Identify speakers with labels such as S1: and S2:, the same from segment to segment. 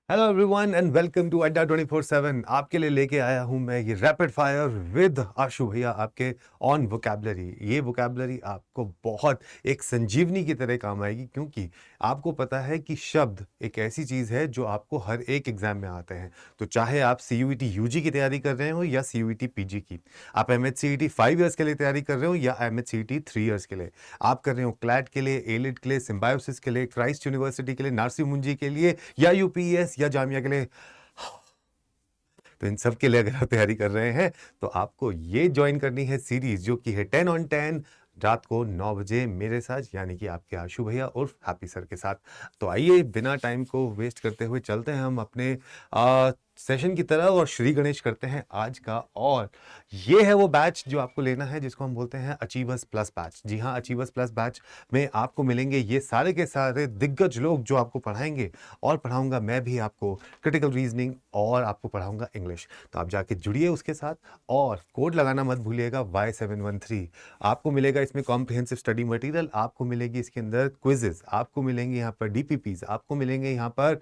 S1: Hello everyone and welcome to Adda 24/7। आपके लिए लेके आया हूं मैं ये रैपिड फायर विद आशु भैया आपके ऑन वोकैबुलरी। ये वोकैबुलरी आपको बहुत एक संजीवनी की तरह काम आएगी, क्योंकि आपको पता है कि शब्द एक ऐसी चीज़ है जो आपको हर एक एग्जाम में आते हैं। तो चाहे आप CUET UG की तैयारी कर रहे हो या CUET PG की, आप MHCET 5 ईयर्स के लिए तैयारी कर रहे हो या MHCET 3 ईयर्स के लिए, आप कर रहे हो क्लैट के लिए, एलिट के लिए, सिम्बायोसिस के लिए, क्राइस्ट यूनिवर्सिटी के लिए, नार्सी मुंजी के लिए या UPS या जामिया के लिए, तो इन सब के लिए अगर आप तैयारी कर रहे हैं तो आपको ये ज्वाइन करनी है सीरीज, जो कि है 10 on 10 रात को 9 बजे मेरे साथ, यानी कि आपके आशु भैया और हैप्पी सर के साथ। तो आइए बिना टाइम को वेस्ट करते हुए चलते हैं हम अपने सेशन की तरह और श्री गणेश करते हैं आज का। और ये है वो बैच जो आपको लेना है, जिसको हम बोलते हैं अचीवर्स प्लस बैच। जी हाँ, अचीवर्स प्लस बैच में आपको मिलेंगे ये सारे के सारे दिग्गज लोग जो आपको पढ़ाएंगे, और पढ़ाऊंगा मैं भी आपको क्रिटिकल रीजनिंग और आपको पढ़ाऊंगा इंग्लिश। तो आप जाके जुड़िए उसके साथ और कोड लगाना मत भूलिएगा Y713। आपको मिलेगा इसमें कॉम्प्रिहेंसिव स्टडी मटेरियल, आपको मिलेगी इसके अंदर क्विजेस, आपको मिलेंगे यहाँ पर DPPs, आपको मिलेंगे यहाँ पर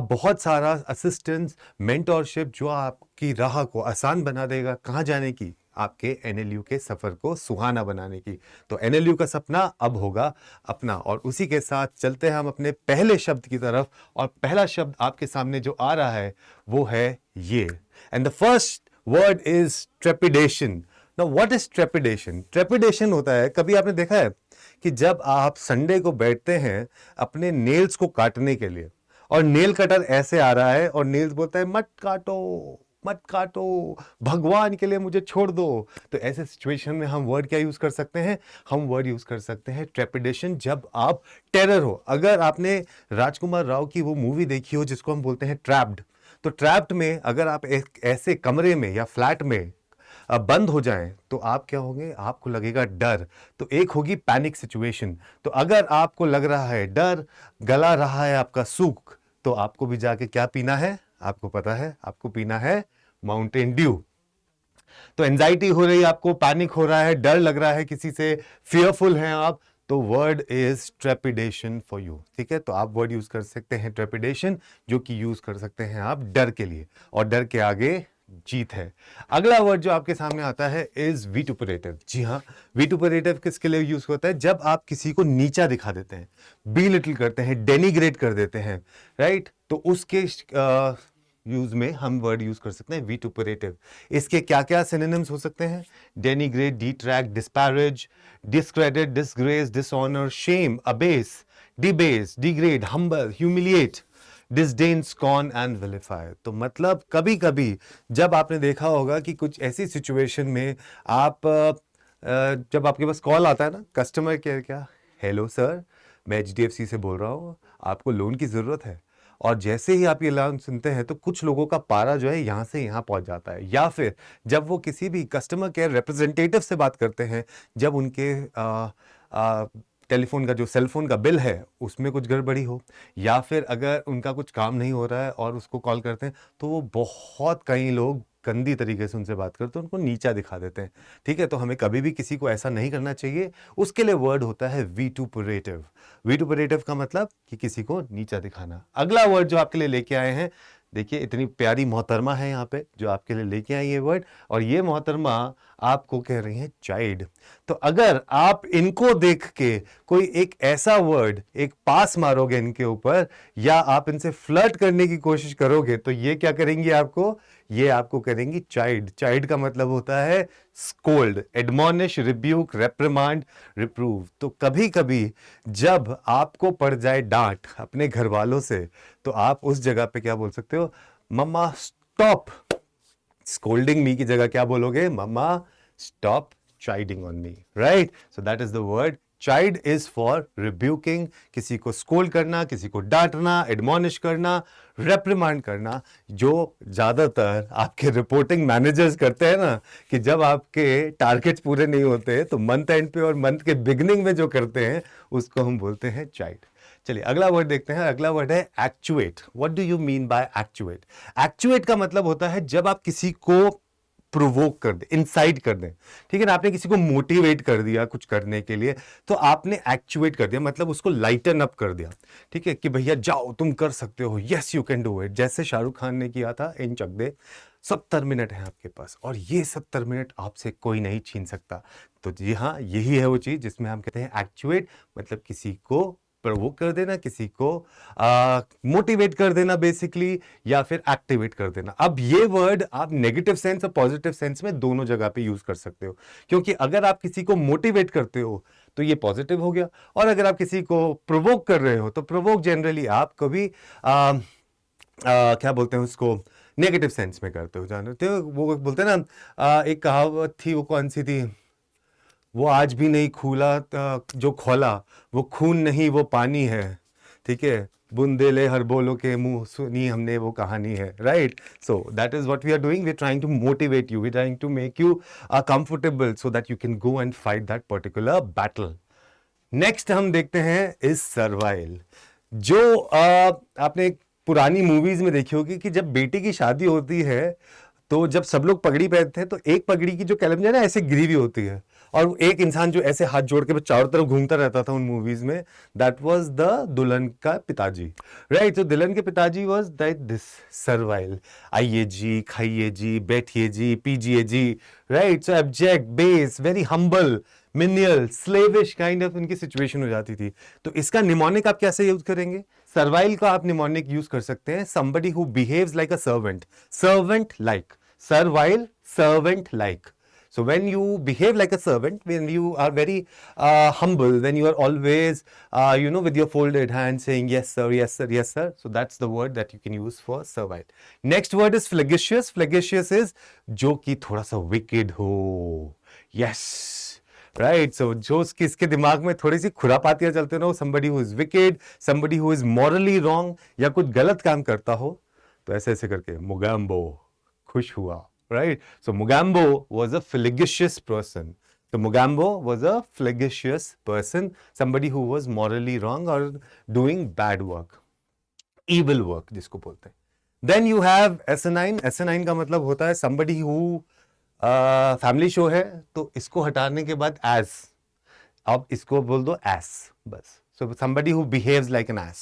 S1: बहुत सारा असिस्टेंस, मेंटोरशिप जो आपकी राह को आसान बना देगा कहाँ जाने की, आपके NLU के सफर को सुहाना बनाने की। तो NLU का सपना अब होगा अपना। और उसी के साथ चलते हैं हम अपने पहले शब्द की तरफ, और पहला शब्द आपके सामने जो आ रहा है वो है ये। And the first word is trepidation. Now what is trepidation? Trepidation होता है, कभी आपने देखा है कि जब आप संडे को बैठते हैं अपने नेल्स को काटने के लिए, और नेल कटर ऐसे आ रहा है और नेल्स बोलता है मत काटो मत काटो, भगवान के लिए मुझे छोड़ दो। तो ऐसे सिचुएशन में हम वर्ड क्या यूज कर सकते हैं? हम वर्ड यूज कर सकते हैं ट्रेपिडेशन, जब आप टेरर हो। अगर आपने राजकुमार राव की वो मूवी देखी हो जिसको हम बोलते हैं ट्रैप्ड, तो ट्रैप्ड में अगर आप एक ऐसे कमरे में या फ्लैट में बंद हो जाएं तो आप क्या होंगे? आपको लगेगा डर। तो एक होगी पैनिक सिचुएशन। तो अगर आपको लग रहा है डर, गला रहा है आपका सूख, तो आपको भी जाके क्या पीना है? आपको पता है, आपको पीना है माउंटेन ड्यू। तो एंजाइटी हो रही है आपको, पैनिक हो रहा है, डर लग रहा है किसी से, फियरफुल हैं आप, तो word is trepidation for you. ठीक है, तो आप वर्ड यूज कर सकते हैं ट्रेपिडेशन, जो कि यूज कर सकते हैं आप डर के लिए, और डर के आगे जीत है। अगला वर्ड जो आपके सामने आता है इज वीटुपरेटिव। जी हाँ, वीटुपरेटिव किसके लिए यूज होता है? जब आप किसी को नीचा दिखा देते हैं, बी लिटिल करते हैं, डेनिग्रेट कर देते हैं, राइट? तो उसके यूज में हम वर्ड यूज कर सकते हैं वीटुपरेटिव। इसके क्या क्या सिनोनिम्स हो सकते हैं? Denigrate, detract, disparage, discredit, disgrace, dishonour, shame, abase, debase, degrade, humble, humiliate, disdain, scorn and vilify. तो मतलब कभी कभी जब आपने देखा होगा कि कुछ ऐसी सिचुएशन में आप जब आपके पास कॉल आता है ना कस्टमर केयर, क्या, हेलो सर, मैं HDFC से बोल रहा हूँ, आपको लोन की ज़रूरत है। और जैसे ही आप ये लाइन सुनते हैं तो कुछ लोगों का पारा जो है यहाँ से यहाँ पहुँच जाता है। या फिर जब वो किसी भी कस्टमर केयर रिप्रेजेंटेटिव से बात करते हैं, जब उनके टेलीफोन का जो सेलफोन का बिल है उसमें कुछ गड़बड़ी हो, या फिर अगर उनका कुछ काम नहीं हो रहा है और उसको कॉल करते हैं, तो वो बहुत कई लोग गंदी तरीके से उनसे बात करते हैं, उनको नीचा दिखा देते हैं। ठीक है, तो हमें कभी भी किसी को ऐसा नहीं करना चाहिए। उसके लिए वर्ड होता है वीटुपरेटिव। वीटुपरेटिव का मतलब कि किसी को नीचा दिखाना। अगला वर्ड जो आपके लिए लेके आए हैं, देखिए इतनी प्यारी मोहतरमा है यहाँ पे जो आपके लिए लेके आई ये वर्ड, और ये मोहतरमा आपको कह रही है चाइल्ड। तो अगर आप इनको देख के कोई एक ऐसा वर्ड एक पास मारोगे इनके ऊपर, या आप इनसे फ्लर्ट करने की कोशिश करोगे, तो ये क्या करेंगी आपको? ये आपको करेंगी चाइल्ड। चाइल्ड का मतलब होता है स्कोल्ड, एडमोनिश, रिब्यूक, रेप्रिमांड, रिप्रूव। तो कभी कभी जब आपको पड़ जाए डांट अपने घर वालों से, तो आप उस जगह पे क्या बोल सकते हो? मम्मा स्टॉप स्कोल्डिंग मी की जगह क्या बोलोगे? Mamma stop chiding on me, right? So that is the word. Chide is for rebuking, किसी को स्कोल्ड करना, किसी को डांटना, एडमोनिश करना, रेप्रिमांड करना, जो ज्यादातर आपके रिपोर्टिंग मैनेजर्स करते हैं ना, कि जब आपके टारगेट्स पूरे नहीं होते तो मंथ एंड पे और मंथ के बिगिनिंग में जो करते हैं उसको हम बोलते हैं चाइड। चलिए अगला वर्ड देखते हैं। अगला वर्ड है actuate. What do you mean by actuate? Actuate का मतलब होता है जब आप किसी को प्रोवोक कर दे, इंसाइट कर दें, ठीक है ना। आपने किसी को मोटिवेट कर दिया कुछ करने के लिए, तो आपने एक्चुएट कर दिया, मतलब उसको लाइटन अप कर दिया, ठीक है, कि भैया जाओ तुम कर सकते हो, yes you can do it. जैसे शाहरुख खान ने किया था इन चक दे, 70 मिनट है आपके पास और ये 70 मिनट आपसे कोई नहीं छीन सकता। तो जी हाँ, यही है वो चीज जिसमें हम कहते हैं एक्चुएट, मतलब किसी को प्रोवोक कर देना, किसी को मोटिवेट कर देना बेसिकली, या फिर एक्टिवेट कर देना। अब ये वर्ड आप नेगेटिव सेंस और पॉजिटिव सेंस में दोनों जगह पे यूज कर सकते हो, क्योंकि अगर आप किसी को मोटिवेट करते हो तो ये पॉजिटिव हो गया, और अगर आप किसी को प्रोवोक कर रहे हो तो प्रोवोक जनरली आप कभी क्या बोलते हैं उसको, नेगेटिव सेंस में करते हो। जानते हो वो बोलते हैं ना, एक कहावत थी, वो कौन सी थी, वो आज भी नहीं खूला जो खोला, वो खून नहीं वो पानी है, ठीक है, बुंदेले हर बोलो के मुंह सुनी हमने वो कहानी है, right. So that is what we are doing, we are trying to motivate you, we are trying to make you comfortable so that you can go and fight that particular battle. Next हम देखते हैं is servile, जो आपने एक पुरानी movies में देखी होगी कि जब बेटी की शादी होती है तो जब सब लोग पगड़ी पहनते हैं तो एक पगड़ी की जो कलम है ना ऐसे गिरी हुई होती है, और एक इंसान जो ऐसे हाथ जोड़ के चारों तरफ घूमता रहता था उन मूवीज में, दैट वाज द दुल्हन का पिताजी, राइट। तो दुल्हन के पिताजी वाज दैट दिस सर्वाइल, आइए जी, खाइए जी, बैठिए जी, पीजिए जी, right. So abject, base, very humble, menial, slavish kind of उनकी सिचुएशन हो जाती थी। तो इसका निमोनिक आप कैसे यूज करेंगे? सर्वाइल का आप निमोनिक यूज कर सकते हैं somebody who behaves like a servant, servant like, servile, servant like. So when you behave like a servant, when you are very humble, when you are always with your folded hands saying yes sir, yes sir, yes sir, so that's the word that you can use for servile. Next word is flagitious. Flagitious is जो कि थोड़ा सा wicked हो, yes, right. सो जो किसके दिमाग में थोड़ी सी खुरापातियां चलते हो, somebody who is wicked, somebody who is morally wrong, या कुछ गलत काम करता हो, तो ऐसे ऐसे करके मुगाम्बो, खुश हुआ, right. So Mogambo was a flagitious person. So Mugambo was a flagitious person, somebody who was morally wrong or doing bad work, evil work जिसको बोलते हैं। Then you have asinine. Asinine का मतलब होता है somebody who फैमिली शो है तो इसको हटाने के बाद एज, अब इसको बोल दो एस, बस। So somebody who behaves like an ass,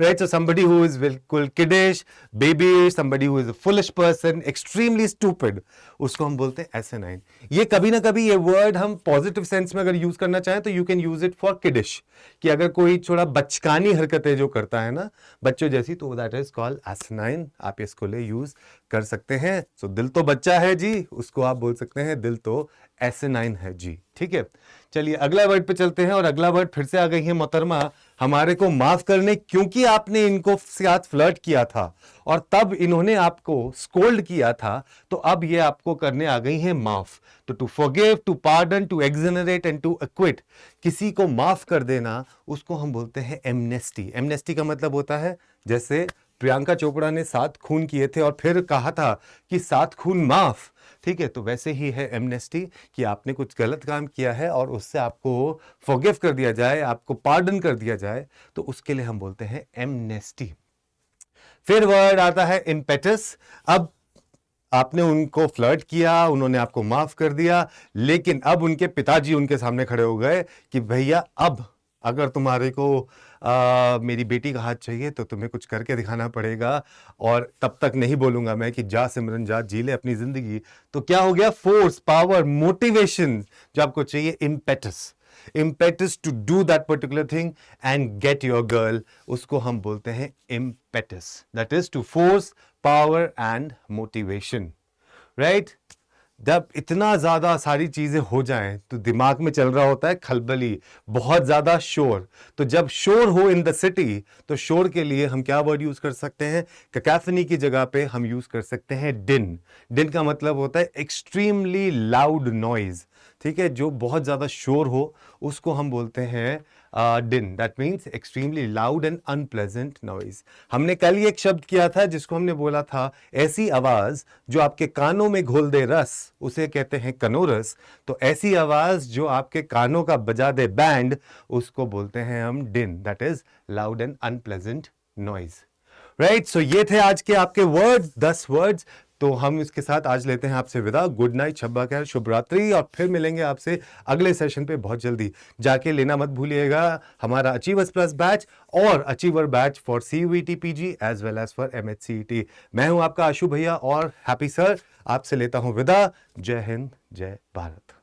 S1: right? So somebody who is बिल्कुल kiddish, babyish, somebody who is a foolish person, extremely stupid, उसको हम बोलते हैं asinine. ये कभी ना कभी ये वर्ड हम पॉजिटिव सेंस में अगर यूज करना चाहें तो you can use it for kiddish, कि अगर कोई थोड़ा बचकानी हरकतें जो करता है ना बच्चों जैसी, तो दैट इज कॉल्ड asinine. आप इसको ले यूज कर सकते हैं। सो दिल तो बच्चा है जी, उसको आप बोल सकते हैं दिल तो asinine है जी, ठीक है। चलिए अगला वर्ड पे चलते हैं, और अगला वर्ड फिर से आ गई है मोहतरमा हमारे को माफ करने, क्योंकि आपने इनको साथ फ्लर्ट किया था और तब इन्होंने आपको स्कोल्ड किया था, तो अब ये आपको करने आ गई हैं माफ। तो to forgive, to pardon, to exonerate and to acquit, किसी को माफ कर देना, उसको हम बोलते हैं एमनेस्टी। एमनेस्टी का मतलब होता है जैसे प्रियंका चोपड़ा ने 7 खून किए थे और फिर कहा था कि 7 खून माफ, ठीक है, तो वैसे ही है एमनेस्टी, कि आपने कुछ गलत काम किया है और उससे आपको फॉरगिव कर दिया जाए, आपको पार्डन कर दिया जाए, तो उसके लिए हम बोलते हैं एमनेस्टी। फिर वर्ड आता है इम्पेटस। अब आपने उनको फ्लर्ट किया, उन्होंने आपको माफ कर दिया, लेकिन अब उनके पिताजी उनके सामने खड़े हो गए कि भैया अब अगर तुम्हारे को मेरी बेटी का हाथ चाहिए तो तुम्हें कुछ करके दिखाना पड़ेगा, और तब तक नहीं बोलूंगा मैं कि जा सिमरन जा, जी ले अपनी जिंदगी। तो क्या हो गया? फोर्स, पावर, मोटिवेशन जो आपको चाहिए, impetus. Impetus to do that particular thing and get your girl, उसको हम बोलते हैं impetus. That is to force, power and motivation, right. जब इतना ज्यादा सारी चीजें हो जाएं तो दिमाग में चल रहा होता है खलबली, बहुत ज्यादा शोर। तो जब शोर हो इन द सिटी, तो शोर के लिए हम क्या वर्ड यूज कर सकते हैं? कैकोफनी की जगह पे हम यूज कर सकते हैं डिन। डिन का मतलब होता है एक्सट्रीमली लाउड नॉइज, ठीक है, जो बहुत ज्यादा शोर हो उसको हम बोलते हैं डिन। That means extremely loud and unpleasant noise. हमने कल ही एक शब्द किया था जिसको हमने बोला था ऐसी आवाज जो आपके कानों में घोल दे रस, उसे कहते हैं कनोरस। तो ऐसी आवाज जो आपके कानों का बजा दे बैंड, उसको बोलते हैं हम din. That is loud and unpleasant noise, right. सो ये थे आज के आपके वर्ड्स, 10 वर्ड्स। तो हम इसके साथ आज लेते हैं आपसे विदा। गुड नाइट, शब्बा खैर, शुभ रात्रि, और फिर मिलेंगे आपसे अगले सेशन पे बहुत जल्दी। जाके लेना मत भूलिएगा हमारा अचीवर्स प्लस बैच और achiever batch for CUET PG as well as for MHCET। मैं हूं आपका आशु भैया और हैप्पी सर, आपसे लेता हूं विदा। जय हिंद, जय भारत।